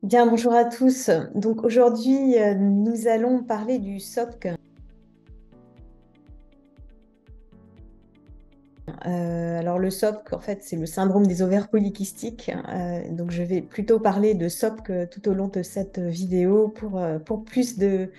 Bien, bonjour à tous. Donc aujourd'hui, nous allons parler du SOPC. Alors le SOPC, en fait, c'est le syndrome des ovaires polykystiques. Donc je vais plutôt parler de SOPC tout au long de cette vidéo pour plus de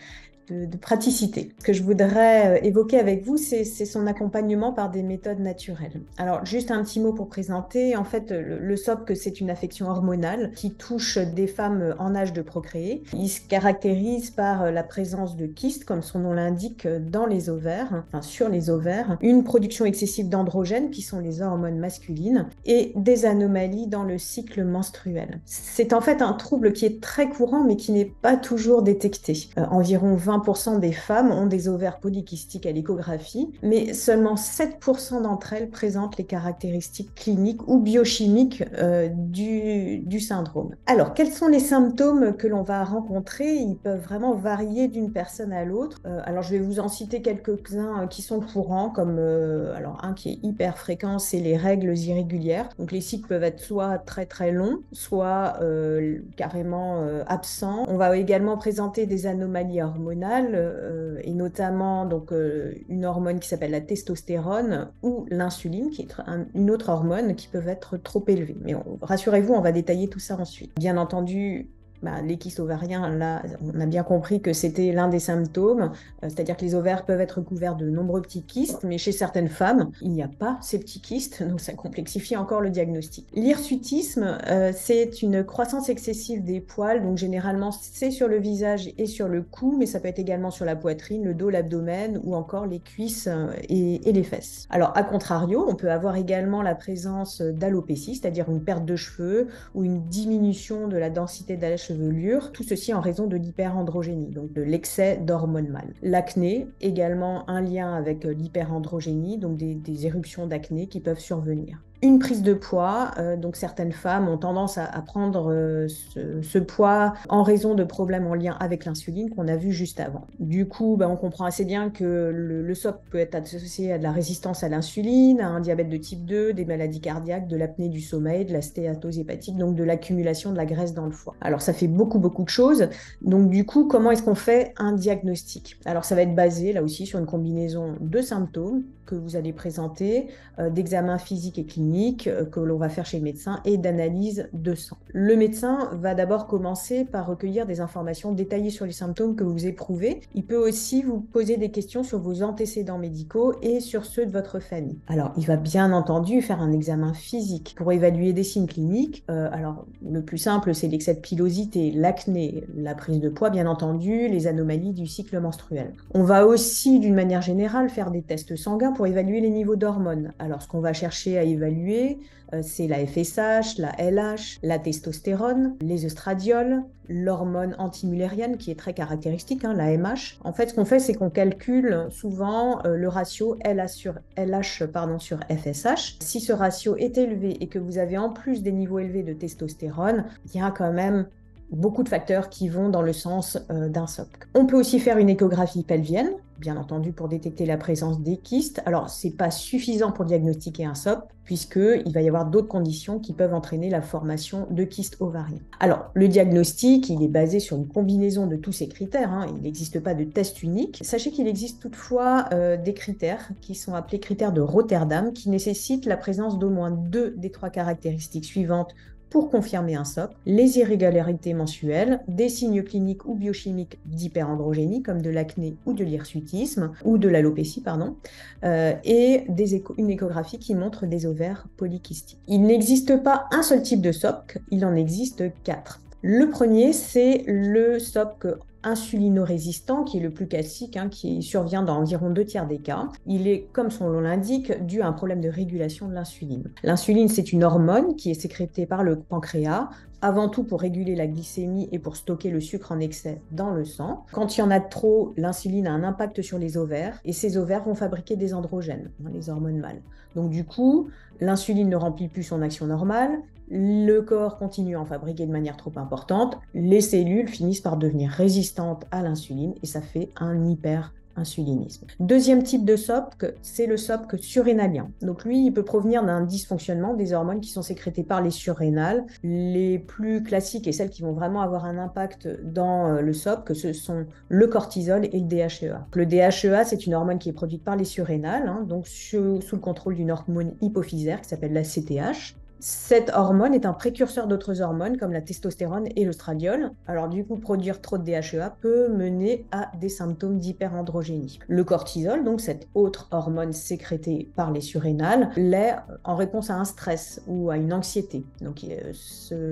praticité. Ce que je voudrais évoquer avec vous, c'est son accompagnement par des méthodes naturelles. Alors, juste un petit mot pour présenter. En fait, le SOPC, c'est une affection hormonale qui touche des femmes en âge de procréer. Il se caractérise par la présence de kystes, comme son nom l'indique, dans les ovaires, enfin sur les ovaires, une production excessive d'androgènes, qui sont les hormones masculines, et des anomalies dans le cycle menstruel. C'est en fait un trouble qui est très courant, mais qui n'est pas toujours détecté. Environ 20% des femmes ont des ovaires polykystiques à l'échographie, mais seulement 7% d'entre elles présentent les caractéristiques cliniques ou biochimiques du syndrome. Alors, quels sont les symptômes que l'on va rencontrer? Ils peuvent vraiment varier d'une personne à l'autre. Alors, je vais vous en citer quelques-uns qui sont courants, comme alors un qui est hyper fréquent, c'est les règles irrégulières. Donc, les cycles peuvent être soit très très longs, soit carrément absents. On va également présenter des anomalies hormonales et notamment une hormone qui s'appelle la testostérone ou l'insuline, qui est une autre hormone qui peuvent être trop élevées. Mais rassurez-vous, on va détailler tout ça ensuite. Bien entendu, les kystes ovariens, là, on a bien compris que c'était l'un des symptômes, c'est-à-dire que les ovaires peuvent être couverts de nombreux petits kystes, mais chez certaines femmes, il n'y a pas ces petits kystes, donc ça complexifie encore le diagnostic. L'hirsutisme, c'est une croissance excessive des poils, donc généralement c'est sur le visage et sur le cou, mais ça peut être également sur la poitrine, le dos, l'abdomen ou encore les cuisses et les fesses. Alors, à contrario, on peut avoir également la présence d'alopécie, c'est-à-dire une perte de cheveux ou une diminution de la densité de la chevelure, tout ceci en raison de l'hyperandrogénie, donc de l'excès d'hormones mâles. L'acné, également un lien avec l'hyperandrogénie, donc des éruptions d'acné qui peuvent survenir. Une prise de poids, donc certaines femmes ont tendance à prendre ce poids en raison de problèmes en lien avec l'insuline qu'on a vu juste avant. Du coup, on comprend assez bien que le SOP peut être associé à de la résistance à l'insuline, à un diabète de type 2, des maladies cardiaques, de l'apnée du sommeil, de la stéatose hépatique, donc de l'accumulation de la graisse dans le foie. Alors ça fait beaucoup de choses. Donc du coup, comment est-ce qu'on fait un diagnostic? Alors ça va être basé là aussi sur une combinaison de symptômes que vous allez présenter, d'examens physiques et cliniques que l'on va faire chez le médecin et d'analyse de sang. Le médecin va d'abord commencer par recueillir des informations détaillées sur les symptômes que vous éprouvez. Il peut aussi vous poser des questions sur vos antécédents médicaux et sur ceux de votre famille. Alors, il va bien entendu faire un examen physique pour évaluer des signes cliniques. Alors, le plus simple, c'est l'excès de pilosité, l'acné, la prise de poids, bien entendu, les anomalies du cycle menstruel. On va aussi, d'une manière générale, faire des tests sanguins pour évaluer les niveaux d'hormones. Alors, ce qu'on va chercher à évaluer, c'est la FSH, la LH, la testostérone, les œstradiols, l'hormone antimullérienne qui est très caractéristique, la MH. En fait, ce qu'on fait, c'est qu'on calcule souvent le ratio LH sur FSH. Si ce ratio est élevé et que vous avez en plus des niveaux élevés de testostérone, il y a quand même beaucoup de facteurs qui vont dans le sens d'un SOPC. On peut aussi faire une échographie pelvienne, bien entendu pour détecter la présence des kystes. Alors, ce n'est pas suffisant pour diagnostiquer un SOPC, puisqu'il va y avoir d'autres conditions qui peuvent entraîner la formation de kystes ovariens. Alors, le diagnostic, il est basé sur une combinaison de tous ces critères, il n'existe pas de test unique. Sachez qu'il existe toutefois des critères qui sont appelés critères de Rotterdam, qui nécessitent la présence d'au moins 2 des 3 caractéristiques suivantes pour confirmer un SOPC, les irrégularités mensuelles, des signes cliniques ou biochimiques d'hyperandrogénie comme de l'acné ou de l'hirsutisme ou de l'alopécie, et une échographie qui montre des ovaires polykystiques. Il n'existe pas un seul type de SOPC, il en existe 4. Le premier, c'est le SOPC insulino-résistant, qui est le plus classique, qui survient dans environ 2/3 des cas. Il est, comme son nom l'indique, dû à un problème de régulation de l'insuline. L'insuline, c'est une hormone qui est sécrétée par le pancréas, avant tout pour réguler la glycémie et pour stocker le sucre en excès dans le sang. Quand il y en a trop, l'insuline a un impact sur les ovaires, et ces ovaires vont fabriquer des androgènes, les hormones mâles. Donc du coup, l'insuline ne remplit plus son action normale, le corps continue à en fabriquer de manière trop importante, les cellules finissent par devenir résistantes à l'insuline et ça fait un hyperthyroïdisme. insulinisme. Deuxième type de SOPC, c'est le SOPC surrénalien. Donc lui, il peut provenir d'un dysfonctionnement des hormones qui sont sécrétées par les surrénales. Les plus classiques et celles qui vont vraiment avoir un impact dans le SOPC, ce sont le cortisol et le DHEA. Le DHEA, c'est une hormone qui est produite par les surrénales, donc sous le contrôle d'une hormone hypophysaire qui s'appelle la CTH. Cette hormone est un précurseur d'autres hormones comme la testostérone et l'œstradiol. Alors du coup, produire trop de DHEA peut mener à des symptômes d'hyperandrogénie. Le cortisol, donc cette autre hormone sécrétée par les surrénales, l'est en réponse à un stress ou à une anxiété. Donc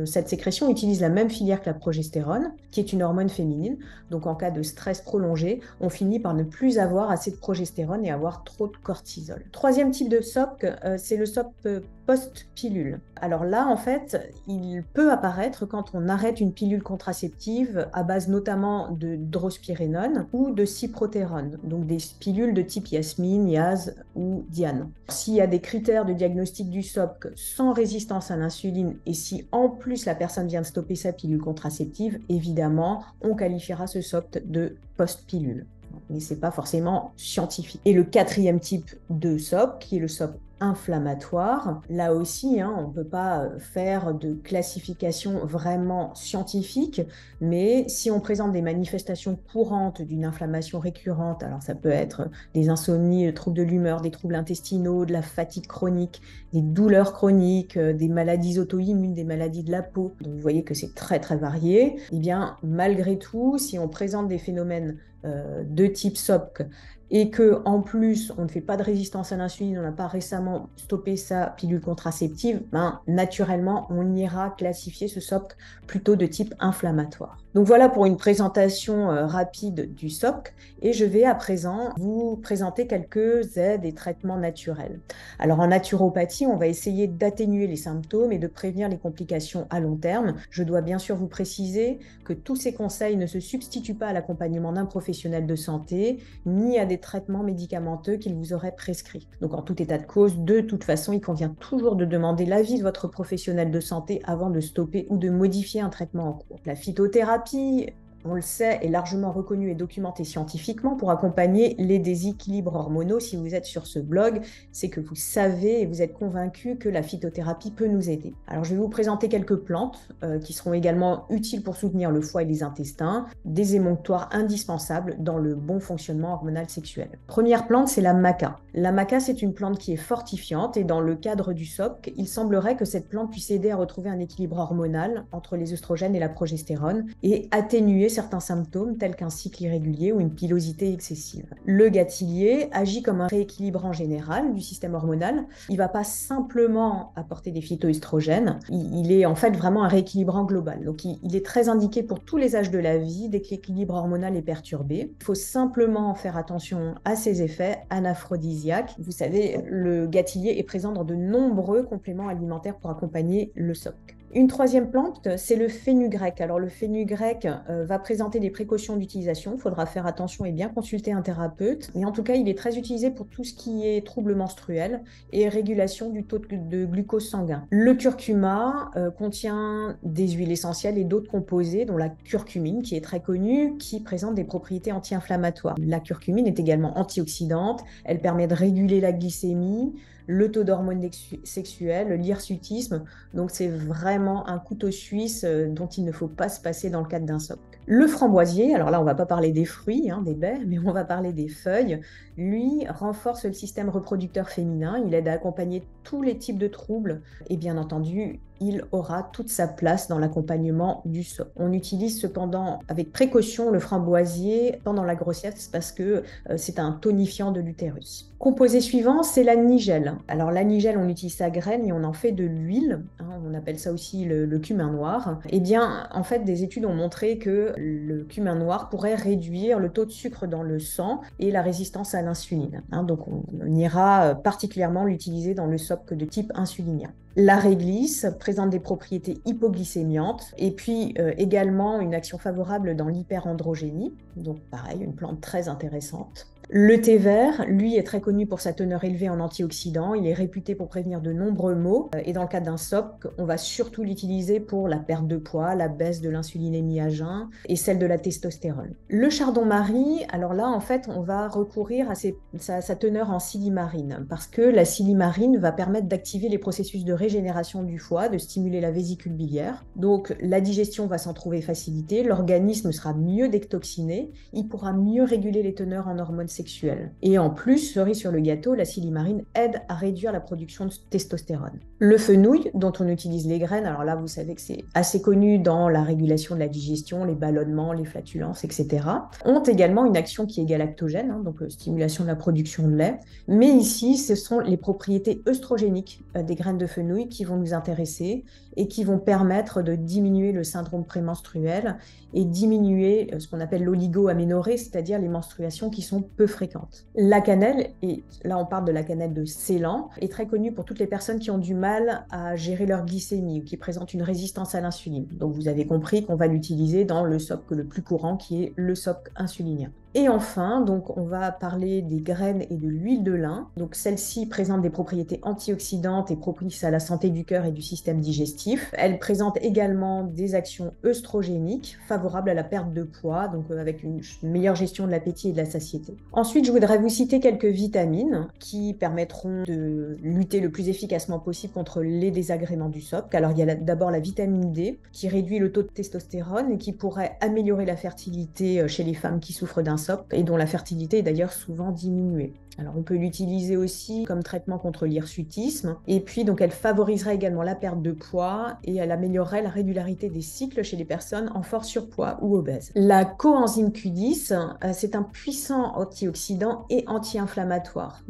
cette sécrétion utilise la même filière que la progestérone, qui est une hormone féminine. Donc en cas de stress prolongé, on finit par ne plus avoir assez de progestérone et avoir trop de cortisol. Troisième type de SOPC, c'est le SOPC post-pilule. Alors là, en fait, il peut apparaître quand on arrête une pilule contraceptive à base notamment de drospirénone ou de cyprotérone, donc des pilules de type Yasmine, Yaz ou Diane. S'il y a des critères de diagnostic du SOPC sans résistance à l'insuline et si en plus la personne vient de stopper sa pilule contraceptive, évidemment, on qualifiera ce SOPC de post-pilule. Mais ce n'est pas forcément scientifique. Et le quatrième type de SOPC, qui est le SOPC inflammatoire. Là aussi, on ne peut pas faire de classification vraiment scientifique, mais si on présente des manifestations courantes d'une inflammation récurrente, alors ça peut être des insomnies, des troubles de l'humeur, des troubles intestinaux, de la fatigue chronique, des douleurs chroniques, des maladies auto-immunes, des maladies de la peau, donc vous voyez que c'est très très varié, et bien malgré tout, si on présente des phénomènes de type SOPC et que en plus on ne fait pas de résistance à l'insuline, on n'a pas récemment stoppé sa pilule contraceptive, naturellement on ira classifier ce SOPC plutôt de type inflammatoire. Donc voilà pour une présentation rapide du SOPC et je vais à présent vous présenter quelques aides et traitements naturels. Alors en naturopathie, on va essayer d'atténuer les symptômes et de prévenir les complications à long terme. Je dois bien sûr vous préciser que tous ces conseils ne se substituent pas à l'accompagnement d'un professionnel de santé ni à des traitements médicamenteux qu'il vous aurait prescrits. Donc en tout état de cause, de toute façon, il convient toujours de demander l'avis de votre professionnel de santé avant de stopper ou de modifier un traitement en cours. La phytothérapie, on le sait, est largement reconnue et documentée scientifiquement pour accompagner les déséquilibres hormonaux. Si vous êtes sur ce blog, c'est que vous savez et vous êtes convaincu que la phytothérapie peut nous aider. Alors je vais vous présenter quelques plantes qui seront également utiles pour soutenir le foie et les intestins, des émonctoires indispensables dans le bon fonctionnement hormonal sexuel. Première plante, c'est la maca. La maca, c'est une plante qui est fortifiante et dans le cadre du SOPC, il semblerait que cette plante puisse aider à retrouver un équilibre hormonal entre les œstrogènes et la progestérone et atténuer certains symptômes tels qu'un cycle irrégulier ou une pilosité excessive. Le gâtillier agit comme un rééquilibrant général du système hormonal. Il ne va pas simplement apporter des phytoestrogènes, il est en fait vraiment un rééquilibrant global. Donc il est très indiqué pour tous les âges de la vie dès que l'équilibre hormonal est perturbé. Il faut simplement faire attention à ses effets anaphrodisiaques. Vous savez, le gâtillier est présent dans de nombreux compléments alimentaires pour accompagner le SOPC. Une troisième plante, c'est le fenugrec. Alors le fenugrec va présenter des précautions d'utilisation, il faudra faire attention et bien consulter un thérapeute. Mais en tout cas, il est très utilisé pour tout ce qui est troubles menstruels et régulation du taux de glucose sanguin. Le curcuma contient des huiles essentielles et d'autres composés, dont la curcumine, qui est très connue, qui présente des propriétés anti-inflammatoires. La curcumine est également antioxydante, elle permet de réguler la glycémie, le taux d'hormones sexuelles, l'hirsutisme. Donc c'est vraiment un couteau suisse dont il ne faut pas se passer dans le cadre d'un SOPC. Le framboisier, alors là on ne va pas parler des fruits, des baies, mais on va parler des feuilles. Lui renforce le système reproducteur féminin, il aide à accompagner tous les types de troubles et bien entendu il aura toute sa place dans l'accompagnement du SOPC. On utilise cependant avec précaution le framboisier pendant la grossesse parce que c'est un tonifiant de l'utérus. Composé suivant, c'est la nigelle. Alors la nigelle, on utilise sa graine et on en fait de l'huile, on appelle ça aussi le cumin noir. Eh bien, en fait, des études ont montré que le cumin noir pourrait réduire le taux de sucre dans le sang et la résistance à l'insuline. Donc on ira particulièrement l'utiliser dans le SOPC de type insulinien. La réglisse présente des propriétés hypoglycémiantes et puis également une action favorable dans l'hyperandrogénie, donc pareil, une plante très intéressante. Le thé vert, lui, est très connu pour sa teneur élevée en antioxydants. Il est réputé pour prévenir de nombreux maux. Et dans le cas d'un SOP, on va surtout l'utiliser pour la perte de poids, la baisse de l'insulinémie à jeun et celle de la testostérone. Le chardon-marie, alors là, en fait, on va recourir à sa teneur en silimarine parce que la silimarine va permettre d'activer les processus de régénération du foie, de stimuler la vésicule biliaire. Donc, la digestion va s'en trouver facilitée, l'organisme sera mieux détoxiné, il pourra mieux réguler les teneurs en hormones sexuelle. Et en plus, cerise sur le gâteau, la silimarine aide à réduire la production de testostérone. Le fenouil, dont on utilise les graines, alors là, vous savez que c'est assez connu dans la régulation de la digestion, les ballonnements, les flatulences, etc., ont également une action qui est galactogène, donc stimulation de la production de lait. Mais ici, ce sont les propriétés œstrogéniques des graines de fenouil qui vont nous intéresser et qui vont permettre de diminuer le syndrome prémenstruel et diminuer ce qu'on appelle l'oligoaménorrhée, c'est-à-dire les menstruations qui sont peu fréquentes. La cannelle, et là on parle de la cannelle de Ceylan, est très connue pour toutes les personnes qui ont du mal à gérer leur glycémie ou qui présentent une résistance à l'insuline. Donc vous avez compris qu'on va l'utiliser dans le SOP le plus courant qui est le SOP insulinien. Et enfin, donc, on va parler des graines et de l'huile de lin. Donc, celle-ci présente des propriétés antioxydantes et propices à la santé du cœur et du système digestif. Elle présente également des actions œstrogéniques favorables à la perte de poids, donc avec une meilleure gestion de l'appétit et de la satiété. Ensuite, je voudrais vous citer quelques vitamines qui permettront de lutter le plus efficacement possible contre les désagréments du SOP. Alors, il y a d'abord la vitamine D qui réduit le taux de testostérone et qui pourrait améliorer la fertilité chez les femmes qui souffrent d'un SOP et dont la fertilité est d'ailleurs souvent diminuée. Alors on peut l'utiliser aussi comme traitement contre l'hirsutisme et puis donc elle favoriserait également la perte de poids et elle améliorerait la régularité des cycles chez les personnes en fort surpoids ou obèses. La coenzyme Q10, c'est un puissant antioxydant et anti-inflammatoire,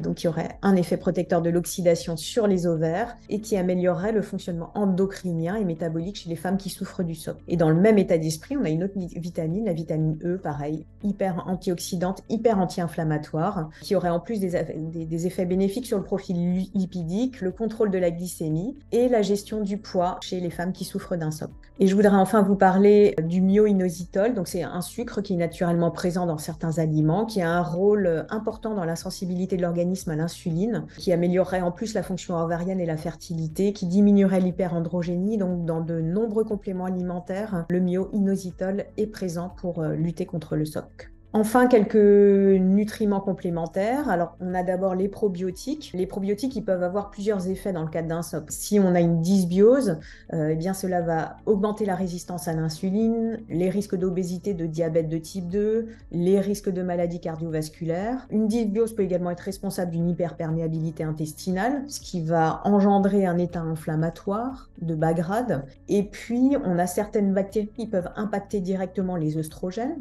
donc qui aurait un effet protecteur de l'oxydation sur les ovaires et qui améliorerait le fonctionnement endocrinien et métabolique chez les femmes qui souffrent du SOP. Et dans le même état d'esprit, on a une autre vitamine, la vitamine E, pareil, hyper antioxydante, hyper anti-inflammatoire, qui aurait en plus des effets bénéfiques sur le profil lipidique, le contrôle de la glycémie et la gestion du poids chez les femmes qui souffrent d'un SOP. Et je voudrais enfin vous parler du myo-inositol. Donc c'est un sucre qui est naturellement présent dans certains aliments, qui a un rôle important dans la sensibilité de l'organisme à l'insuline, qui améliorerait en plus la fonction ovarienne et la fertilité, qui diminuerait l'hyperandrogénie. Donc dans de nombreux compléments alimentaires, le myo-inositol est présent pour lutter contre le SOP. Enfin, quelques nutriments complémentaires. Alors, on a d'abord les probiotiques. Les probiotiques, ils peuvent avoir plusieurs effets dans le cadre d'un SOP. Si on a une dysbiose, eh bien, cela va augmenter la résistance à l'insuline, les risques d'obésité, de diabète de type 2, les risques de maladies cardiovasculaires. Une dysbiose peut également être responsable d'une hyperperméabilité intestinale, ce qui va engendrer un état inflammatoire de bas grade. Et puis, on a certaines bactéries qui peuvent impacter directement les œstrogènes.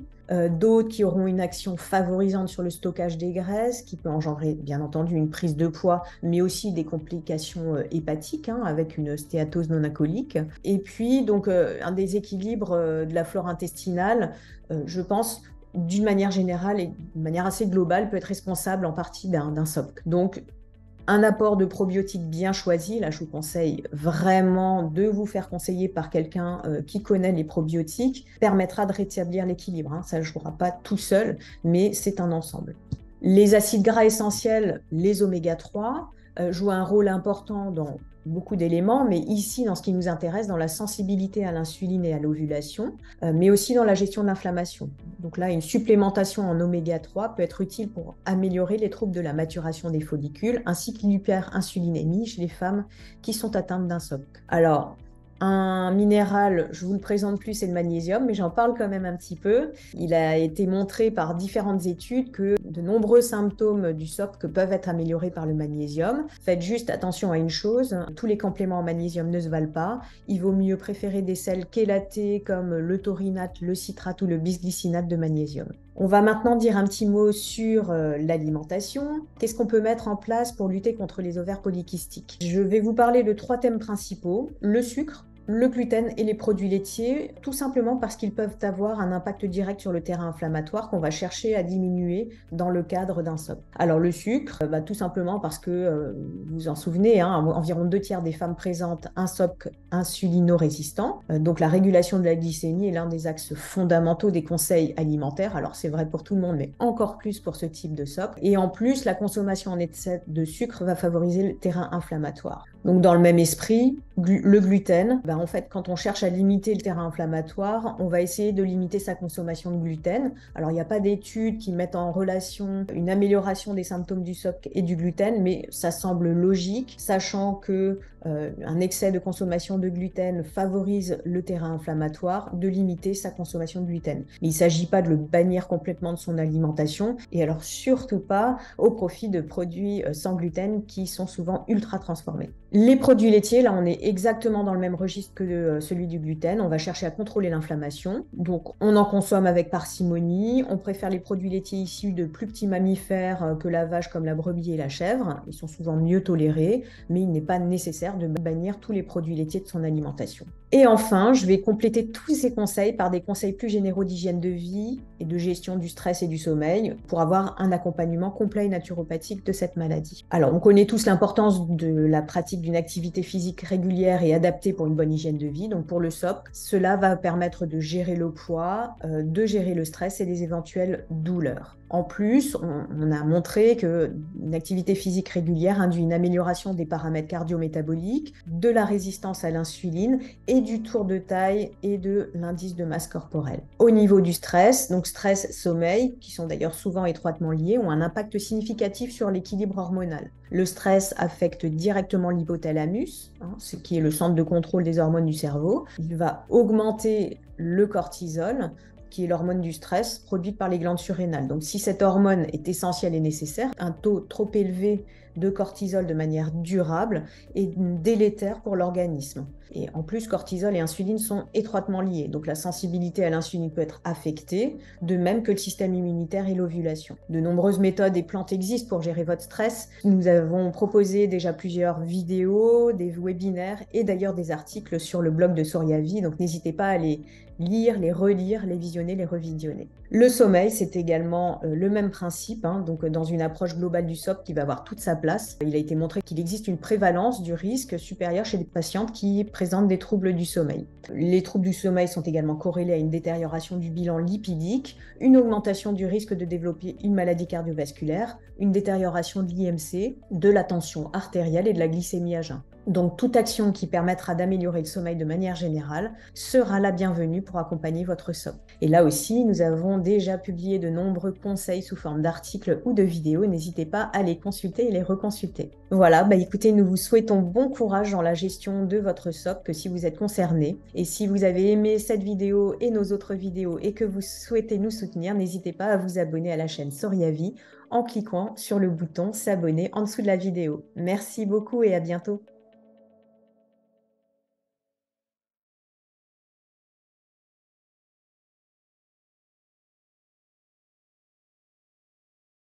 D'autres qui auront une action favorisante sur le stockage des graisses, qui peut engendrer bien entendu une prise de poids, mais aussi des complications hépatiques avec une stéatose non alcoolique. Et puis donc un déséquilibre de la flore intestinale, je pense, d'une manière générale et d'une manière assez globale, peut être responsable en partie d'un SOP. Donc un apport de probiotiques bien choisi, là je vous conseille vraiment de vous faire conseiller par quelqu'un qui connaît les probiotiques, permettra de rétablir l'équilibre. Ça ne jouera pas tout seul, mais c'est un ensemble. Les acides gras essentiels, les oméga 3, jouent un rôle important dans beaucoup d'éléments, mais ici, dans ce qui nous intéresse, dans la sensibilité à l'insuline et à l'ovulation, mais aussi dans la gestion de l'inflammation. Donc là, une supplémentation en oméga 3 peut être utile pour améliorer les troubles de la maturation des follicules, ainsi que l'hyperinsulinémie chez les femmes qui sont atteintes d'un SOP. Alors, un minéral, je vous le présente plus, c'est le magnésium, mais j'en parle quand même un petit peu. Il a été montré par différentes études que de nombreux symptômes du SOP peuvent être améliorés par le magnésium. Faites juste attention à une chose, tous les compléments en magnésium ne se valent pas. Il vaut mieux préférer des sels chélatés comme le taurinate, le citrate ou le bisglycinate de magnésium. On va maintenant dire un petit mot sur l'alimentation. Qu'est-ce qu'on peut mettre en place pour lutter contre les ovaires polykystiques? Je vais vous parler de 3 thèmes principaux. Le sucre, le gluten et les produits laitiers, tout simplement parce qu'ils peuvent avoir un impact direct sur le terrain inflammatoire qu'on va chercher à diminuer dans le cadre d'un SOP. Alors le sucre, tout simplement parce que, vous vous en souvenez, hein, environ 2/3 des femmes présentent un SOP insulino-résistant. Donc la régulation de la glycémie est l'un des axes fondamentaux des conseils alimentaires. Alors c'est vrai pour tout le monde, mais encore plus pour ce type de SOP. Et en plus, la consommation en excès de sucre va favoriser le terrain inflammatoire. Donc dans le même esprit, le gluten, en fait, quand on cherche à limiter le terrain inflammatoire, on va essayer de limiter sa consommation de gluten. Alors il n'y a pas d'études qui mettent en relation une amélioration des symptômes du SOP et du gluten, mais ça semble logique, sachant que un excès de consommation de gluten favorise le terrain inflammatoire, de limiter sa consommation de gluten. Mais il ne s'agit pas de le bannir complètement de son alimentation, et alors surtout pas au profit de produits sans gluten qui sont souvent ultra transformés. Les produits laitiers, là on est exactement dans le même registre que celui du gluten. On va chercher à contrôler l'inflammation. Donc on en consomme avec parcimonie. On préfère les produits laitiers issus de plus petits mammifères que la vache comme la brebis et la chèvre. Ils sont souvent mieux tolérés, mais il n'est pas nécessaire de bannir tous les produits laitiers de son alimentation. Et enfin, je vais compléter tous ces conseils par des conseils plus généraux d'hygiène de vie et de gestion du stress et du sommeil pour avoir un accompagnement complet et naturopathique de cette maladie. Alors, on connaît tous l'importance de la pratique d'une activité physique régulière et adaptée pour une bonne hygiène de vie. Donc, pour le SOP, cela va permettre de gérer le poids, de gérer le stress et les éventuelles douleurs. En plus, on a montré qu'une activité physique régulière induit une amélioration des paramètres cardio-métaboliques, de la résistance à l'insuline et du tour de taille et de l'indice de masse corporelle. Au niveau du stress, donc stress, sommeil, qui sont d'ailleurs souvent étroitement liés, ont un impact significatif sur l'équilibre hormonal. Le stress affecte directement l'hypothalamus, ce qui est le centre de contrôle des hormones du cerveau. Il va augmenter le cortisol, qui est l'hormone du stress produite par les glandes surrénales. Donc si cette hormone est essentielle et nécessaire, un taux trop élevé de cortisol de manière durable est délétère pour l'organisme. Et en plus, cortisol et insuline sont étroitement liés. Donc la sensibilité à l'insuline peut être affectée, de même que le système immunitaire et l'ovulation. De nombreuses méthodes et plantes existent pour gérer votre stress. Nous avons proposé déjà plusieurs vidéos, des webinaires et d'ailleurs des articles sur le blog de Suryavi. Donc n'hésitez pas à les lire, les relire, les visionner, les revisionner. Le sommeil, c'est également le même principe, donc dans une approche globale du SOP qui va avoir toute sa place. Il a été montré qu'il existe une prévalence du risque supérieur chez les patientes qui présentent des troubles du sommeil. Les troubles du sommeil sont également corrélés à une détérioration du bilan lipidique, une augmentation du risque de développer une maladie cardiovasculaire, une détérioration de l'IMC, de la tension artérielle et de la glycémie à jeun. Donc toute action qui permettra d'améliorer le sommeil de manière générale sera la bienvenue pour accompagner votre SOP. Et là aussi, nous avons déjà publié de nombreux conseils sous forme d'articles ou de vidéos. N'hésitez pas à les consulter et les reconsulter. Voilà, écoutez, nous vous souhaitons bon courage dans la gestion de votre SOP, que si vous êtes concerné. Et si vous avez aimé cette vidéo et nos autres vidéos et que vous souhaitez nous soutenir, n'hésitez pas à vous abonner à la chaîne Suryavi en cliquant sur le bouton s'abonner en dessous de la vidéo. Merci beaucoup et à bientôt.